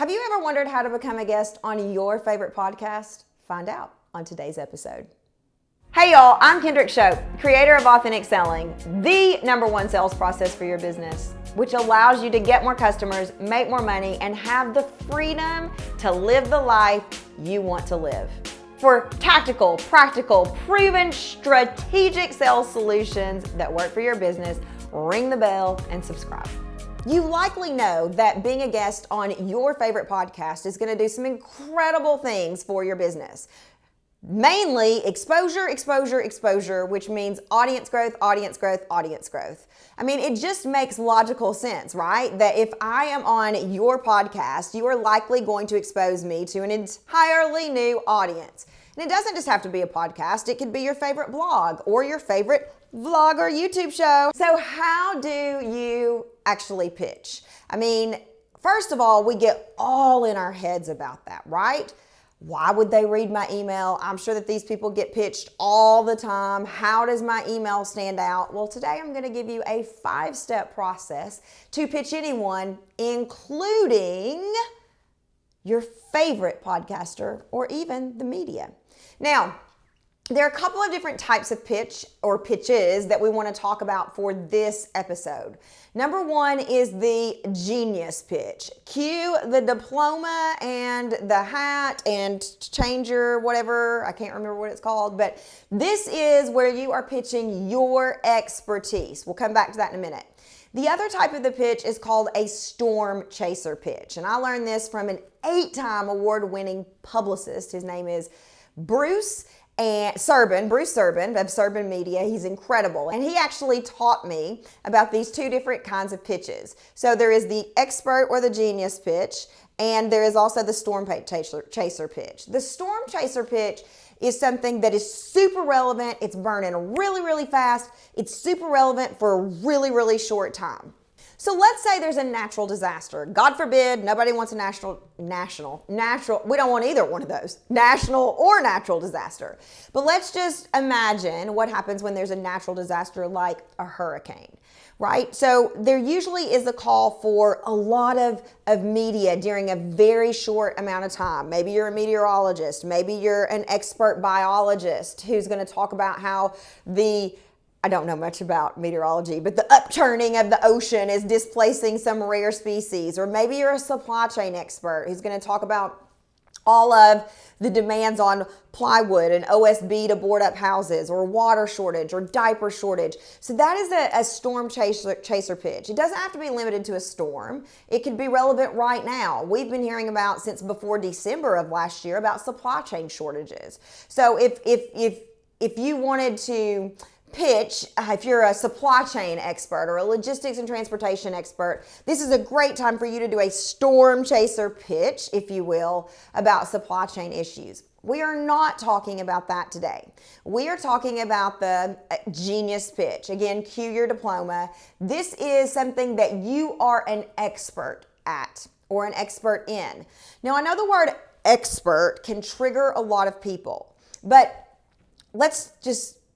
Have you ever wondered how to become a guest on your favorite podcast? Find out on today's episode. Hey y'all, I'm Kendrick Shope, creator of Authentic Selling, the #1 sales process for your business, which allows you to get more customers, make more money, and have the freedom to live the life you want to live. For tactical, practical, proven, strategic sales solutions that work for your business, ring the bell and subscribe. You likely know that being a guest on your favorite podcast is going to do some incredible things for your business. Mainly exposure, which means audience growth. I mean, it just makes logical sense, right? That if I am on your podcast, you are likely going to expose me to an entirely new audience. And it doesn't just have to be a podcast. It could be your favorite blog or your favorite vlog or YouTube show. So how do you actually pitch? I mean, first of all, we get all in our heads about that, right? Why would they read my email? I'm sure that these people get pitched all the time. How does my email stand out? Well, today I'm going to give you a 5-step process to pitch anyone, including your favorite podcaster or even the media. Now, there are a couple of different types of pitch or pitches that we want to talk about for this episode. Number one is the genius pitch. Cue the diploma and the hat and changer, whatever. I can't remember what it's called, but this is where you are pitching your expertise. We'll come back to that in a minute. The other type of the pitch is called a storm chaser pitch. And I learned this from an 8-time award-winning publicist. His name is Bruce Serban of Serban Media. He's incredible. And he actually taught me about these two different kinds of pitches. So there is the expert or the genius pitch, and there is also the storm chaser pitch. The storm chaser pitch is something that is super relevant. It's burning really, really fast. It's super relevant for a really, really short time. So let's say there's a natural disaster. God forbid, nobody wants a natural, we don't want either one of those, national or natural disaster. But let's just imagine what happens when there's a natural disaster like a hurricane, right? So there usually is a call for a lot of media during a very short amount of time. Maybe you're a meteorologist, maybe you're an expert biologist who's gonna talk about how I don't know much about meteorology, but the upturning of the ocean is displacing some rare species. Or maybe you're a supply chain expert who's going to talk about all of the demands on plywood and OSB to board up houses, or water shortage or diaper shortage. So that is a storm chaser pitch. It doesn't have to be limited to a storm. It could be relevant right now. We've been hearing about, since before December of last year, about supply chain shortages. So if you wanted to pitch, if you're a supply chain expert or a logistics and transportation expert, this is a great time for you to do a storm chaser pitch, if you will, about supply chain issues. We are not talking about that today. We are talking about the genius pitch. Again, cue your diploma. This is something that you are an expert at or an expert in. Now, I know the word expert can trigger a lot of people, but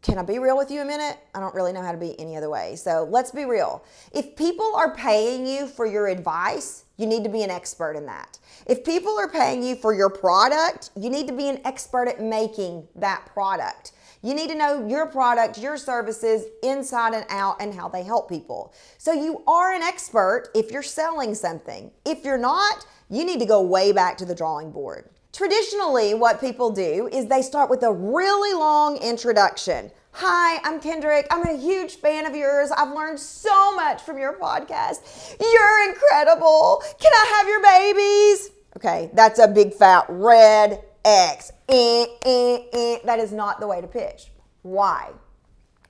can I be real with you a minute? I don't really know how to be any other way. So let's be real. If people are paying you for your advice, you need to be an expert in that. If people are paying you for your product, you need to be an expert at making that product. You need to know your product, your services inside and out, and how they help people. So you are an expert if you're selling something. If you're not, you need to go way back to the drawing board. Traditionally, what people do is they start with a really long introduction. Hi, I'm Kendrick. I'm a huge fan of yours. I've learned so much from your podcast. You're incredible. Can I have your babies? Okay, that's a big fat red X. That is not the way to pitch. Why?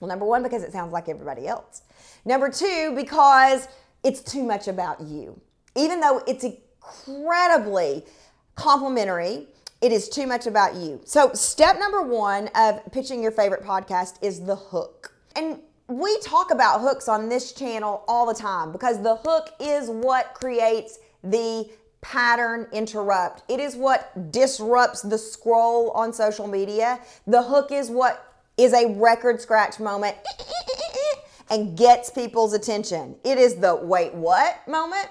Well, number one, because it sounds like everybody else. Number two, because it's too much about you. Even though it's incredibly complimentary, it is too much about you. So step number one of pitching your favorite podcast is the hook. And we talk about hooks on this channel all the time because the hook is what creates the pattern interrupt. It is what disrupts the scroll on social media. The hook is what is a record scratch moment and gets people's attention. It is the wait, what moment?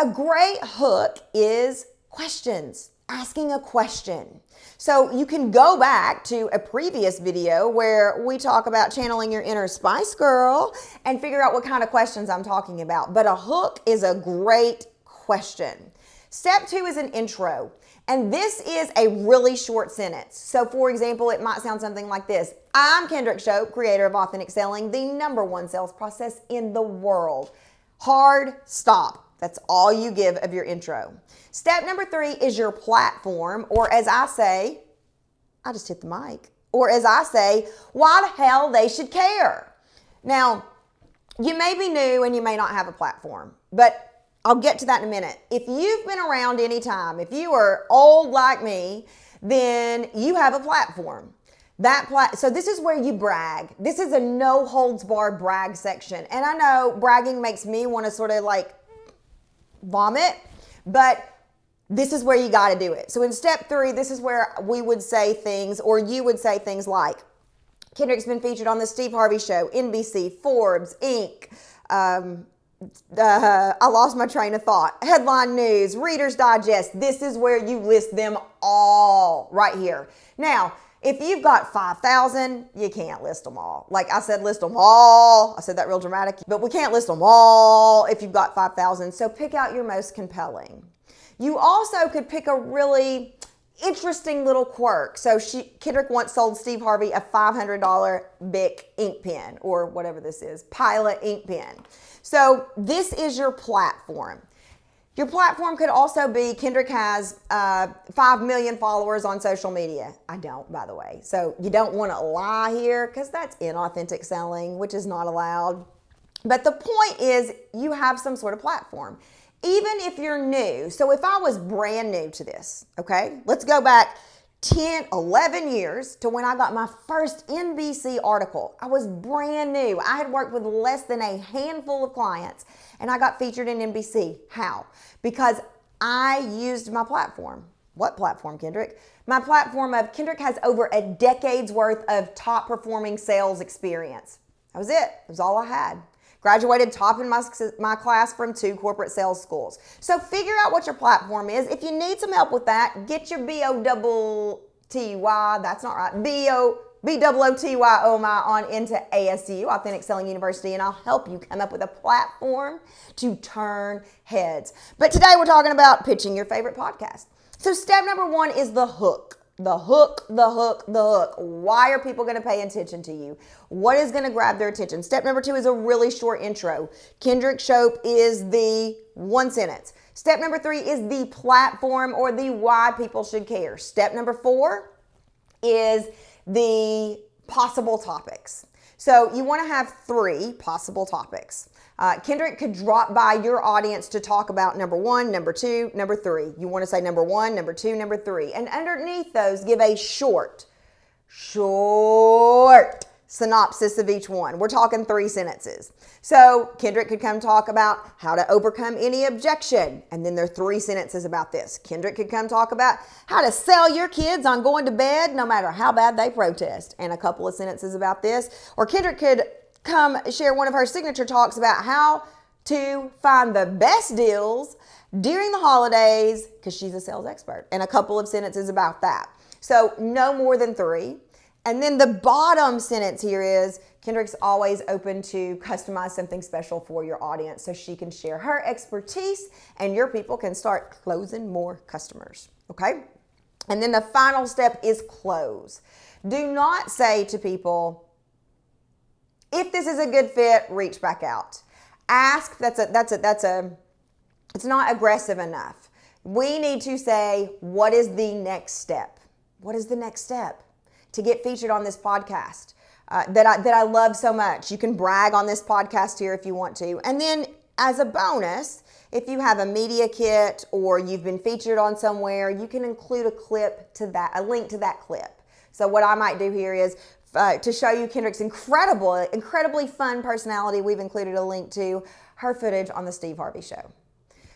A great hook is questions, asking a question. So you can go back to a previous video where we talk about channeling your inner Spice Girl and figure out what kind of questions I'm talking about. But a hook is a great question. Step 2 is an intro. And this is a really short sentence. So for example, it might sound something like this. I'm Kendrick Shope, creator of Authentic Selling, the #1 sales process in the world. Hard stop. That's all you give of your intro. Step number 3 is your platform, or as I say, I just hit the mic. Or as I say, why the hell they should care. Now, you may be new and you may not have a platform, but I'll get to that in a minute. If you've been around any time, if you are old like me, then you have a platform. So this is where you brag. This is a no holds barred brag section. And I know bragging makes me want to sort of like vomit, but this is where you got to do it. So in step 3, this is where we would say things, or you would say things like, Kendrick's been featured on the Steve Harvey Show, NBC, Forbes, Inc., I lost my train of thought. Headline News, Reader's Digest. This is where you list them all right here. Now, if you've got 5,000, you can't list them all. Like I said, list them all. I said that real dramatic, but we can't list them all if you've got 5,000. So pick out your most compelling. You also could pick a really interesting little quirk. So Kendrick once sold Steve Harvey a $500 Bic ink pen, or whatever this is, Pilot ink pen. So this is your platform. Your platform could also be Kendrick has 5 million followers on social media. I don't, by the way. So you don't want to lie here because that's inauthentic selling, which is not allowed. But the point is you have some sort of platform. Even if you're new. So if I was brand new to this, okay, let's go back 10, 11 years to when I got my first NBC article. I was brand new. I had worked with less than a handful of clients and I got featured in NBC. How? Because I used my platform. What platform, Kendrick? My platform of Kendrick has over a decade's worth of top performing sales experience. That was it. That was all I had. Graduated top in my class from 2 corporate sales schools. So figure out what your platform is. If you need some help with that, get your B-O-T-T-Y, that's not right, B-O-T-Y-O-M-I on into ASU, Authentic Selling University, and I'll help you come up with a platform to turn heads. But today we're talking about pitching your favorite podcast. So step number 1 is the hook. The hook, the hook, the hook. Why are people going to pay attention to you? What is going to grab their attention? Step number 2 is a really short intro. Kendrick Shope is the 1 sentence. Step number 3 is the platform, or the why people should care. Step number 4 is the possible topics. So you want to have 3 possible topics. Kendrick could drop by your audience to talk about number 1, number 2, number 3. You want to say number 1, number 2, number 3. And underneath those, give a short synopsis of each one. We're talking 3 sentences. So Kendrick could come talk about how to overcome any objection. And then there are 3 sentences about this. Kendrick could come talk about how to sell your kids on going to bed no matter how bad they protest. And a couple of sentences about this. Or Kendrick could come share one of her signature talks about how to find the best deals during the holidays, because she's a sales expert, and a couple of sentences about that. So no more than 3. And then the bottom sentence here is Kendrick's always open to customize something special for your audience so she can share her expertise and your people can start closing more customers. Okay? And then the final step is close. Do not say to people, if this is a good fit, reach back out. Ask, it's not aggressive enough. We need to say, what is the next step? What is the next step to get featured on this podcast that I love so much? You can brag on this podcast here if you want to. And then as a bonus, if you have a media kit or you've been featured on somewhere, you can include a link to that clip. So what I might do here is to show you Kendrick's incredibly fun personality, we've included a link to her footage on the Steve Harvey Show.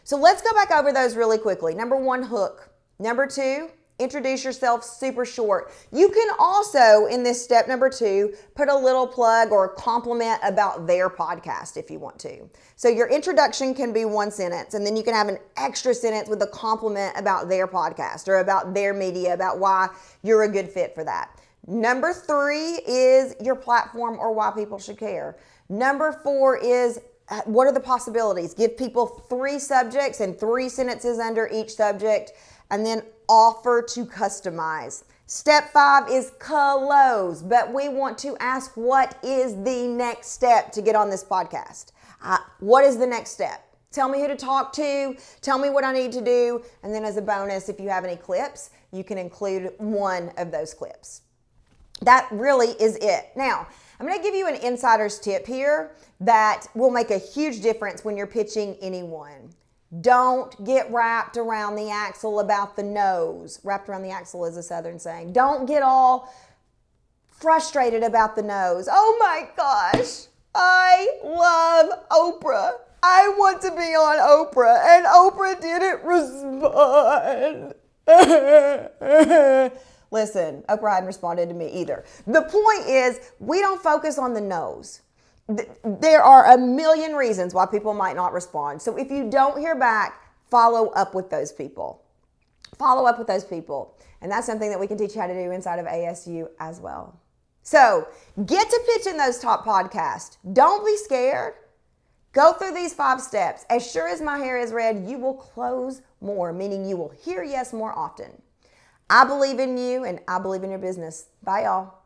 So let's go back over those really quickly. Number 1, hook. Number 2, Introduce yourself super short. You can also, in this step number 2, put a little plug or a compliment about their podcast if you want to. So your introduction can be 1 sentence, and then you can have an extra sentence with a compliment about their podcast or about their media, about why you're a good fit for that. Number 3 is your platform or why people should care. Number 4 is what are the possibilities? Give people 3 subjects and 3 sentences under each subject, and then offer to customize. Step 5 is close, but we want to ask, what is the next step to get on this podcast? What is the next step? Tell me who to talk to. Tell me what I need to do. And then as a bonus, if you have any clips, you can include one of those clips. That really is it. Now, I'm going to give you an insider's tip here that will make a huge difference when you're pitching anyone. Don't get wrapped around the axle about the nose. Wrapped around the axle is a Southern saying. Don't get all frustrated about the nose. Oh my gosh, I love Oprah. I want to be on Oprah, and Oprah didn't respond. Listen, Oprah hadn't responded to me either. The point is, we don't focus on the nose. There are a million reasons why people might not respond. So if you don't hear back, follow up with those people. Follow up with those people. And that's something that we can teach you how to do inside of ASU as well. So get to pitching those top podcasts. Don't be scared. Go through these 5 steps. As sure as my hair is red, you will close more, meaning you will hear yes more often. I believe in you, and I believe in your business. Bye, y'all.